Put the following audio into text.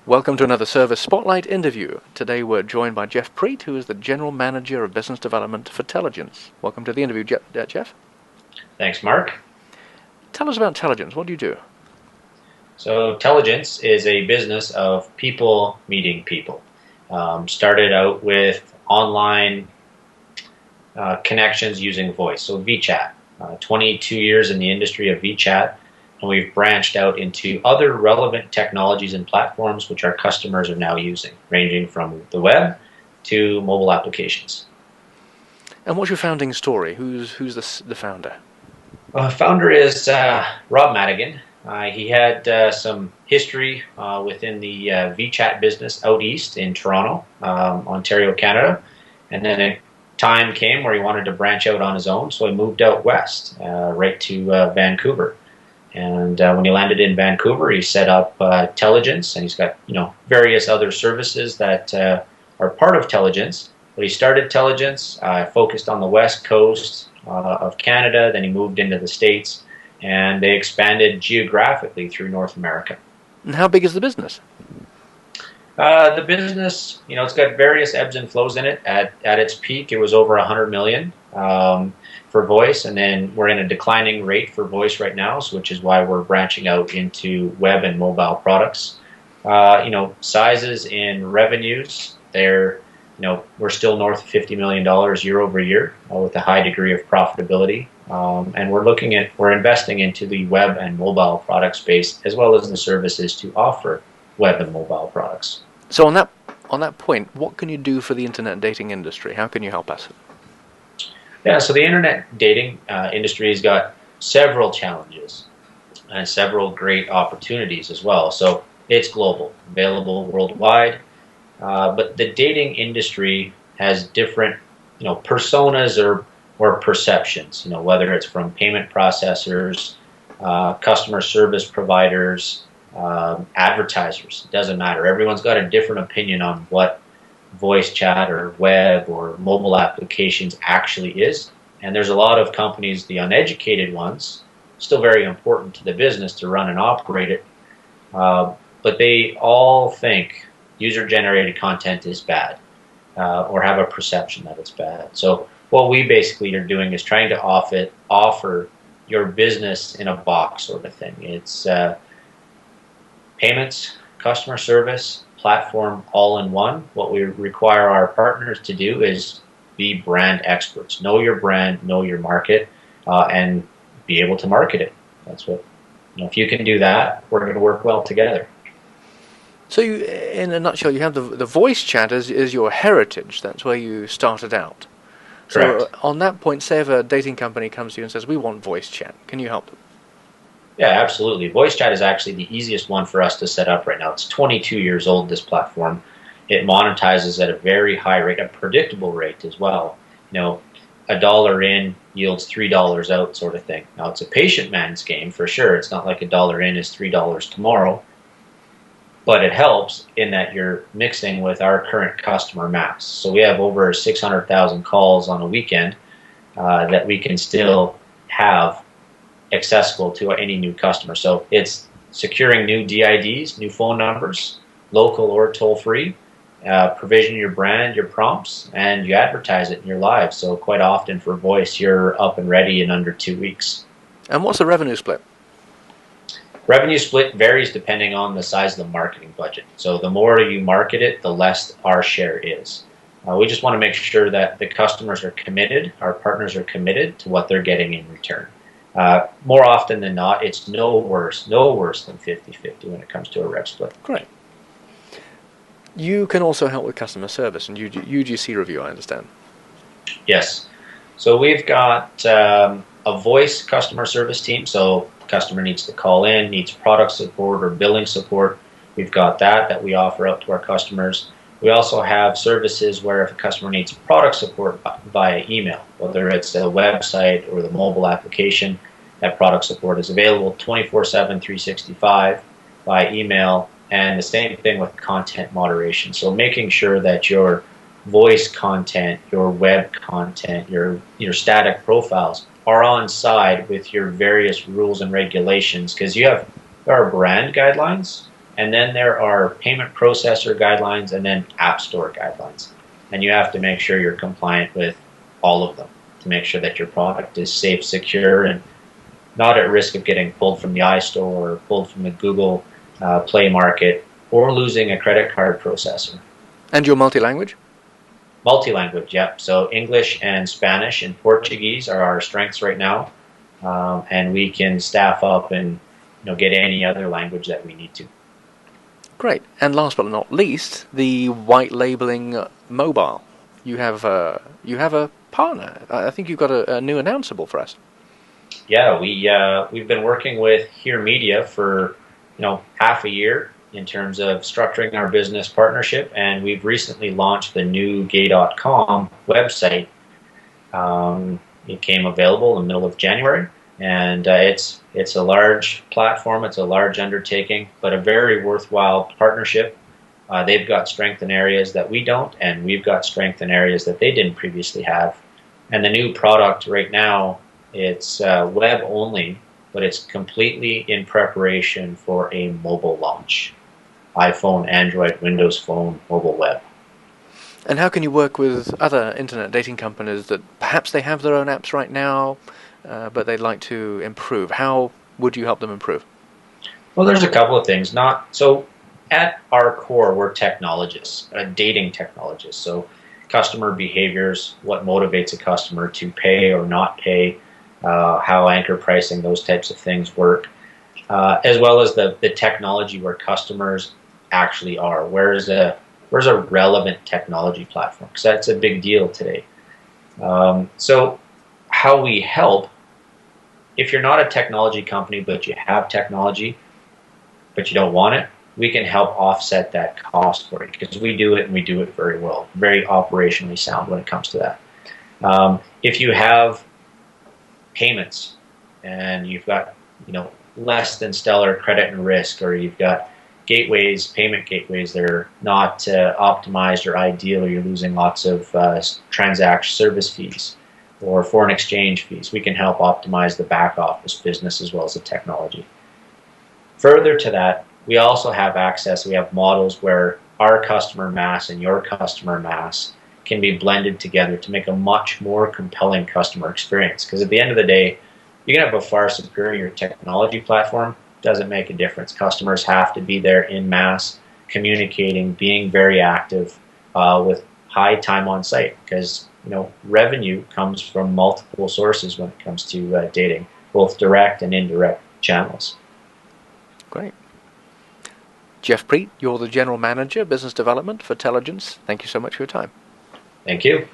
Welcome to another Service Spotlight interview. Today we're joined by Prete, who is the General Manager of Business Development for Teligence. Welcome to the interview, Jeff. Thanks, Mark. Tell us about Teligence. What do you do? So Teligence is a business of people meeting people. Started out with online connections using voice, so VChat. 22 years in the industry of VChat, and we've branched out into other relevant technologies and platforms which our customers are now using, ranging from the web to mobile applications. And what's your founding story? Who's the founder? Founder is Rob Madigan. He had some history within the VChat business out east in Toronto, Ontario, Canada, and then a time came where he wanted to branch out on his own, so he moved out west, right to Vancouver. And when he landed in Vancouver, he set up Teligence, and he's got various other services that are part of Teligence. But he started Teligence, focused on the west coast of Canada. Then he moved into the States, and they expanded geographically through North America. And how big is the business? The business, it's got various ebbs and flows in it. At its peak, it was over 100 million. For voice, and then we're in a declining rate for voice right now, which is why we're branching out into web and mobile products. Sizes in revenues, we're still north of $50 million year over year with a high degree of profitability. And we're investing into the web and mobile product space as well as the services to offer web and mobile products. So on that point, what can you do for the internet dating industry? How can you help us? Yeah, so the internet dating industry has got several challenges and several great opportunities as well. So it's global, available worldwide, but the dating industry has different, personas or perceptions. Whether it's from payment processors, customer service providers, advertisers. It doesn't matter. Everyone's got a different opinion on what voice chat or web or mobile applications actually is. And there's a lot of companies, the uneducated ones, still very important to the business to run and operate it, but they all think user-generated content is bad or have a perception that it's bad. So what we basically are doing is trying to offer your business in a box sort of thing. It's payments, customer service, platform all in one. What we require our partners to do is be brand experts. Know your brand, know your market, and be able to market it. That's what, if you can do that, we're going to work well together. So in a nutshell, you have the voice chat is your heritage. That's where you started out. Correct. So on that point, say if a dating company comes to you and says, we want voice chat, can you help them? Yeah, absolutely. Voice chat is actually the easiest one for us to set up right now. It's 22 years old, this platform. It monetizes at a very high rate, a predictable rate as well. $1 in yields $3 out sort of thing. Now, it's a patient man's game for sure. It's not like $1 in is $3 tomorrow. But it helps in that you're mixing with our current customer mass. So we have over 600,000 calls on a weekend that we can still have accessible to any new customer. So it's securing new DIDs, new phone numbers, local or toll-free, provision your brand, your prompts, and you advertise it in your live. So quite often for voice, you're up and ready in under 2 weeks. And what's the revenue split? Revenue split varies depending on the size of the marketing budget. So the more you market it, the less our share is. We just want to make sure that the customers are committed, our partners are committed to what they're getting in return. More often than not, it's no worse than 50-50 when it comes to a rev split. Great. You can also help with customer service and UGC review, I understand. Yes. So we've got a voice customer service team. So customer needs to call in, needs product support or billing support. We've got that we offer out to our customers. We also have services where if a customer needs product support via email, whether it's a website or the mobile application, that product support is available 24/7, 365 by email, and the same thing with content moderation. So making sure that your voice content, your web content, your static profiles are on side with your various rules and regulations, because there are brand guidelines And then there are payment processor guidelines and then app store guidelines. And you have to make sure you're compliant with all of them to make sure that your product is safe, secure, and not at risk of getting pulled from the iStore or pulled from the Google Play Market or losing a credit card processor. And you're multi-language? Multi-language, yep. So English and Spanish and Portuguese are our strengths right now, and we can staff up and get any other language that we need to. Great. And last but not least, the white labeling mobile. You have a partner. I think you've got a new announceable for us. Yeah, we've been working with Here Media for half a year in terms of structuring our business partnership, and we've recently launched the new gay.com website. It came available in the middle of January, and it's a large platform, it's a large undertaking, but a very worthwhile partnership. They've got strength in areas that we don't, and we've got strength in areas that they didn't previously have. And the new product right now, it's web only, but it's completely in preparation for a mobile launch. iPhone, Android, Windows Phone, mobile web. And how can you work with other internet dating companies that perhaps they have their own apps right now, but they'd like to improve? How would you help them improve? Well, there's a couple of things. At our core, we're technologists, dating technologists. So customer behaviors, what motivates a customer to pay or not pay, how anchor pricing, those types of things work, as well as the technology where customers actually are. Where's a relevant technology platform? Because that's a big deal today. So how we help, if you're not a technology company but you have technology but you don't want it, we can help offset that cost for you, because we do it and we do it very well, very operationally sound when it comes to that. If you have payments and you've got less than stellar credit and risk, or you've got payment gateways that are not optimized or ideal, or you're losing lots of transaction service fees or foreign exchange fees, we can help optimize the back office business as well as the technology. Further to that, we also have access, we have models where our customer mass and your customer mass can be blended together to make a much more compelling customer experience. Because at the end of the day, you can have a far superior technology platform, doesn't make a difference. Customers have to be there in mass, communicating, being very active, with high time on site, because revenue comes from multiple sources when it comes to dating, both direct and indirect channels. Great. Jeff Prete, you're the General Manager, Business Development for Teligence. Thank you so much for your time. Thank you.